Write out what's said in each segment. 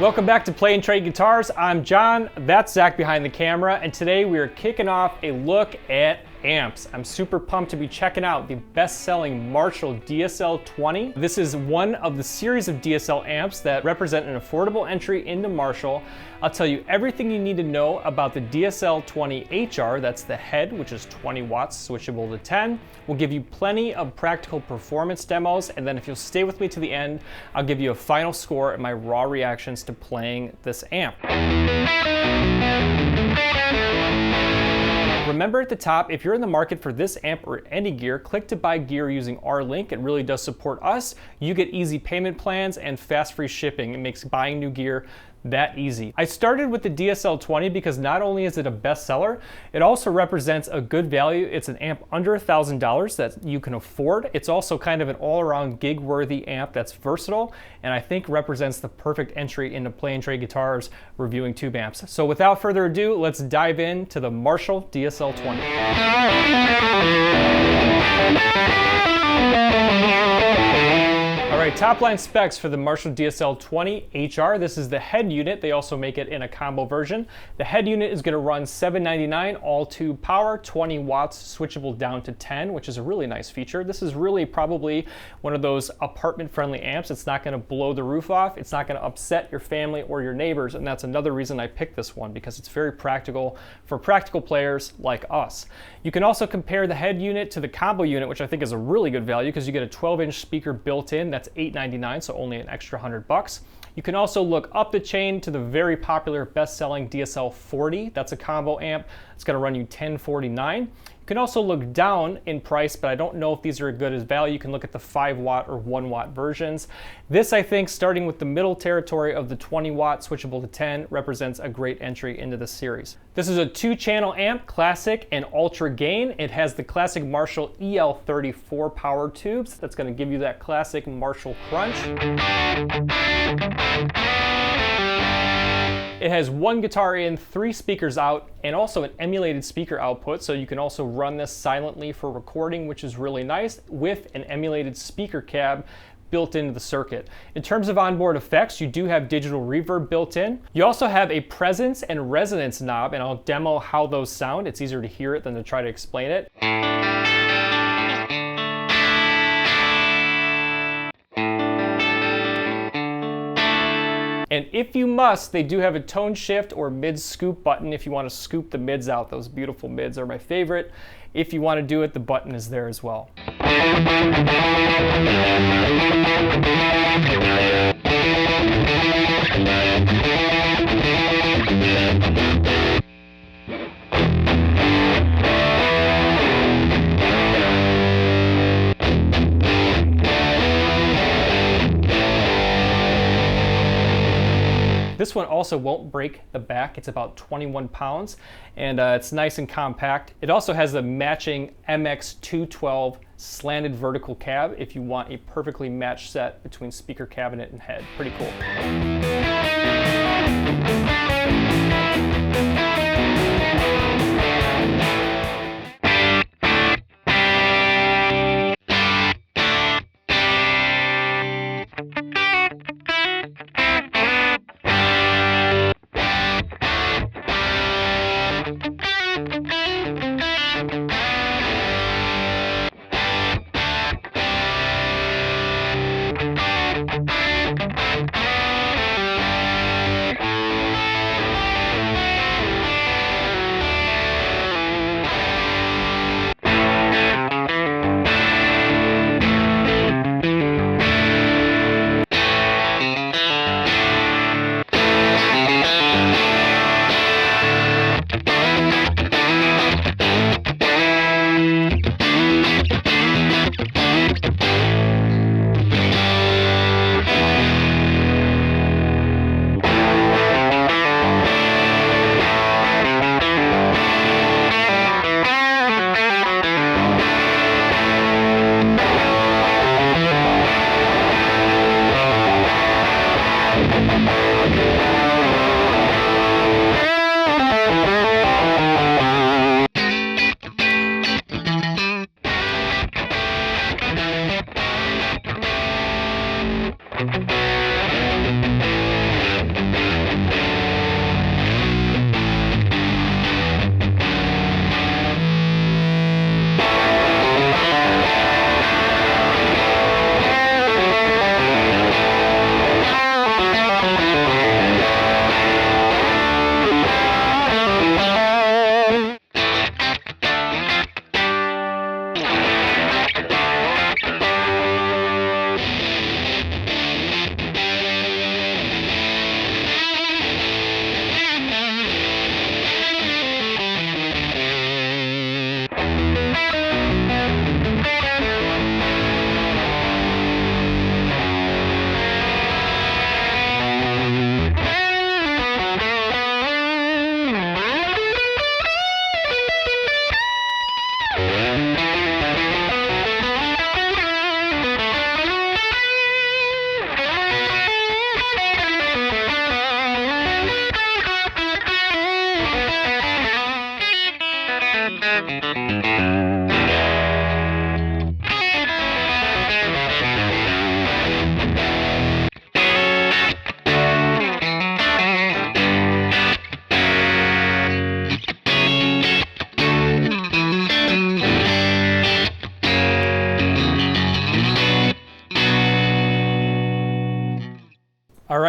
Welcome back to Play and Trade Guitars. I'm John, that's Zach behind the camera, and today we are kicking off a look at amps. I'm super pumped to be checking out the best-selling Marshall DSL20. This is one of the series of DSL amps that represent an affordable entry into Marshall. I'll tell you everything you need to know about the DSL20HR, that's the head, which is 20 watts, switchable to 10. We'll give you plenty of practical performance demos, and then if you'll stay with me to the end, I'll give you a final score and my raw reactions to playing this amp. Remember at the top, if you're in the market for this amp or any gear, click to buy gear using our link. It really does support us. You get easy payment plans and fast free shipping. It makes buying new gear that easy. I started with the DSL20 because not only is it a bestseller, it also represents a good value. It's an amp under $1,000 that you can afford. It's also kind of an all-around gig-worthy amp that's versatile, and I think represents the perfect entry into Play and Trade Guitars reviewing tube amps. So without further ado, let's dive into the Marshall DSL20. All right, top line specs for the Marshall DSL20HR. This is the head unit. They also make it in a combo version. The head unit is going to run $799 all tube power, 20 watts, switchable down to 10, which is a really nice feature. This is really probably one of those apartment friendly amps. It's not going to blow the roof off. It's not going to upset your family or your neighbors. And that's another reason I picked this one, because it's very practical for practical players like us. You can also compare the head unit to the combo unit, which I think is a really good value because you get a 12-inch speaker built in. That's $899, so only an extra $100. You can also look up the chain to the very popular best-selling DSL40. That's a combo amp. It's going to run you $1,049. You can also look down in price, but I don't know if these are as good as value. You can look at the 5-watt or 1-watt versions. This, I think, starting with the middle territory of the 20-watt switchable to 10, represents a great entry into the series. This is a 2-channel amp, classic and ultra gain. It has the classic Marshall EL34 power tubes. That's going to give you that classic Marshall crunch. It has 1 guitar in, 3 speakers out, and also an emulated speaker output, so you can also run this silently for recording, which is really nice, with an emulated speaker cab built into the circuit. In terms of onboard effects, you do have digital reverb built in. You also have a presence and resonance knob, and I'll demo how those sound. It's easier to hear it than to try to explain it. And if you must, they do have a tone shift or mid scoop button if you want to scoop the mids out. Those beautiful mids are my favorite. If you want to do it, the button is there as well. This one also won't break the back. It's about 21 pounds, and it's nice and compact. It also has the matching MX212 slanted vertical cab if you want a perfectly matched set between speaker cabinet and head. Pretty cool.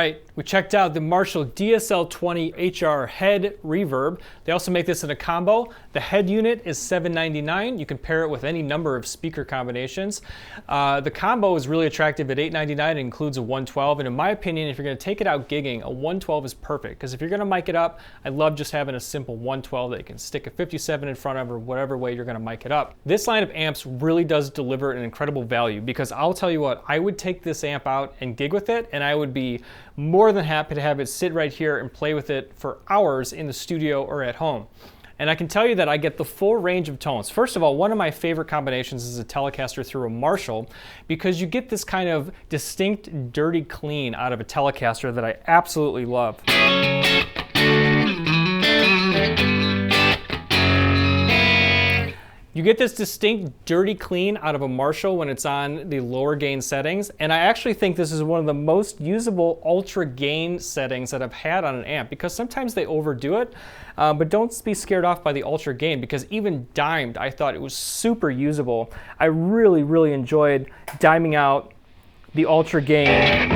right, we checked out the Marshall DSL20HR Head reverb. They also make this in a combo. The head unit is $799. You can pair it with any number of speaker combinations. The combo is really attractive at $899. It includes a 112, and in my opinion, if you're going to take it out gigging, a 112 is perfect, because if you're going to mic it up, I love just having a simple 112 that you can stick a 57 in front of, or whatever way you're going to mic it up. This line of amps really does deliver an incredible value, because I'll tell you what, I would take this amp out and gig with it, and I would be more than happy to have it sit right here and play with it for hours in the studio or at home. And I can tell you that I get the full range of tones. First of all, one of my favorite combinations is a Telecaster through a Marshall, because you get this kind of distinct dirty clean out of a Telecaster that I absolutely love. You get this distinct dirty clean out of a Marshall when it's on the lower gain settings, and I actually think this is one of the most usable ultra gain settings that I've had on an amp, because sometimes they overdo it, but don't be scared off by the ultra gain, because even dimed, I thought it was super usable. I really enjoyed diming out the ultra gain.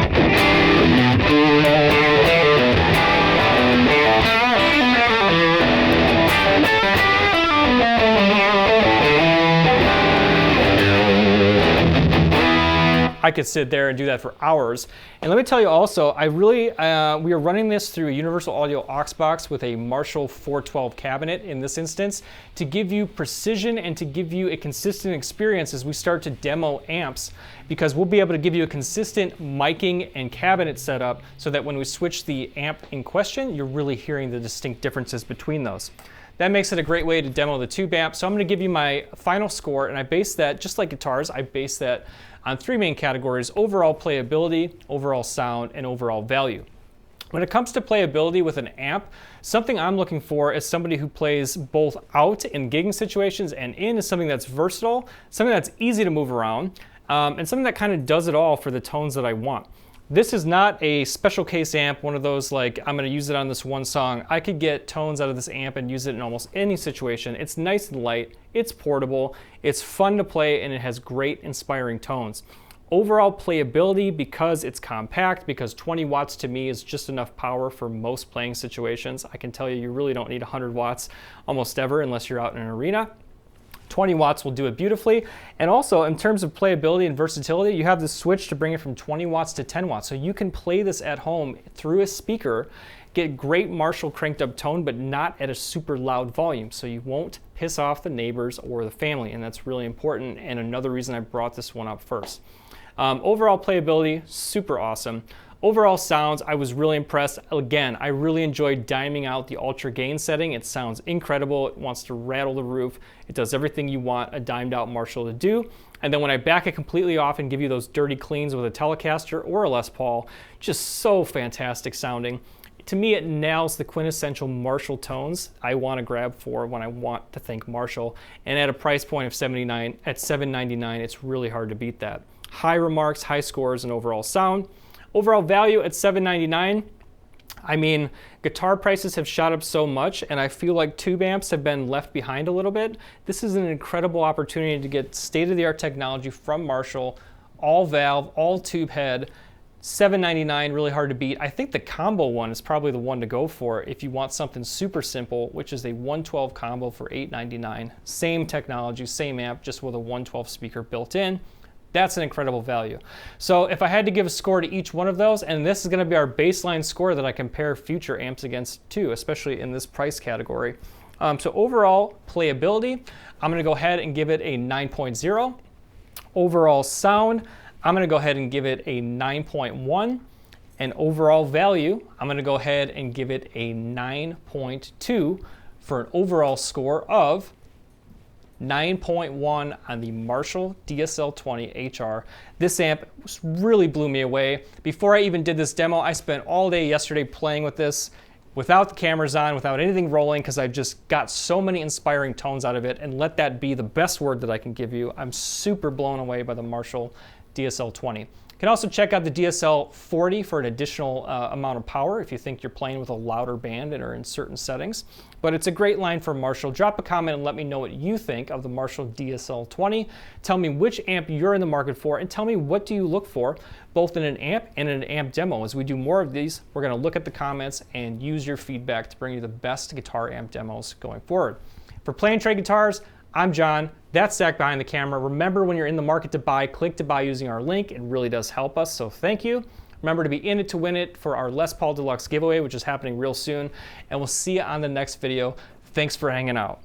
I could sit there and do that for hours. And let me tell you also, we are running this through a universal audio aux box with a Marshall 412 cabinet in this instance, to give you precision and to give you a consistent experience as we start to demo amps, because we'll be able to give you a consistent miking and cabinet setup, so that when we switch the amp in question, you're really hearing the distinct differences between those. That makes it a great way to demo the tube amp. So I'm going to give you my final score, and I base that, just like guitars, I base that on three main categories: overall playability, overall sound, and overall value. When it comes to playability with an amp, something I'm looking for is somebody who plays both out in gigging situations and in, is something that's versatile, something that's easy to move around, and something that kind of does it all for the tones that I want. This is not a special case amp, one of those like, I'm going to use it on this one song. I could get tones out of this amp and use it in almost any situation. It's nice and light, it's portable, it's fun to play, and it has great inspiring tones. Overall playability, because it's compact, because 20 watts to me is just enough power for most playing situations. I can tell you, you really don't need 100 watts almost ever unless you're out in an arena. 20 watts will do it beautifully. And also, in terms of playability and versatility, you have the switch to bring it from 20 watts to 10 watts. So you can play this at home through a speaker, get great Marshall cranked up tone, but not at a super loud volume. So you won't piss off the neighbors or the family, and that's really important, and another reason I brought this one up first. Overall playability, super awesome. Overall sounds, I was really impressed. Again, I really enjoyed diming out the ultra gain setting. It sounds incredible. It wants to rattle the roof. It does everything you want a dimed out Marshall to do. And then when I back it completely off and give you those dirty cleans with a Telecaster or a Les Paul, just so fantastic sounding. To me, it nails the quintessential Marshall tones I want to grab for when I want to think Marshall. And at a price point of $799, it's really hard to beat that. High remarks, high scores, and overall sound. Overall value at $799. I mean, guitar prices have shot up so much, and I feel like tube amps have been left behind a little bit. This is an incredible opportunity to get state-of-the-art technology from Marshall, all valve, all tube head, $799, really hard to beat. I think the combo one is probably the one to go for if you want something super simple, which is a 112 combo for $899. Same technology, same amp, just with a 112 speaker built in. That's an incredible value. So if I had to give a score to each one of those, and this is going to be our baseline score that I compare future amps against too, especially in this price category. So overall playability, I'm going to go ahead and give it a 9.0. Overall sound, I'm going to go ahead and give it a 9.1. And overall value, I'm going to go ahead and give it a 9.2 for an overall score of 9.1 on the Marshall DSL20HR. This amp really blew me away. Before I even did this demo, I spent all day yesterday playing with this without the cameras on, without anything rolling, because I just got so many inspiring tones out of it, and let that be the best word that I can give you. I'm super blown away by the Marshall DSL20. You can also check out the DSL40 for an additional amount of power if you think you're playing with a louder band and are in certain settings. But it's a great line for Marshall. Drop a comment and let me know what you think of the Marshall DSL20. Tell me which amp you're in the market for, and tell me what do you look for both in an amp and in an amp demo. As we do more of these, we're going to look at the comments and use your feedback to bring you the best guitar amp demos going forward. For Play and Trade Guitars, I'm John. That's Zach behind the camera. Remember, when you're in the market to buy, click to buy using our link. It really does help us, so thank you. Remember to be in it to win it for our Les Paul Deluxe giveaway, which is happening real soon. And we'll see you on the next video. Thanks for hanging out.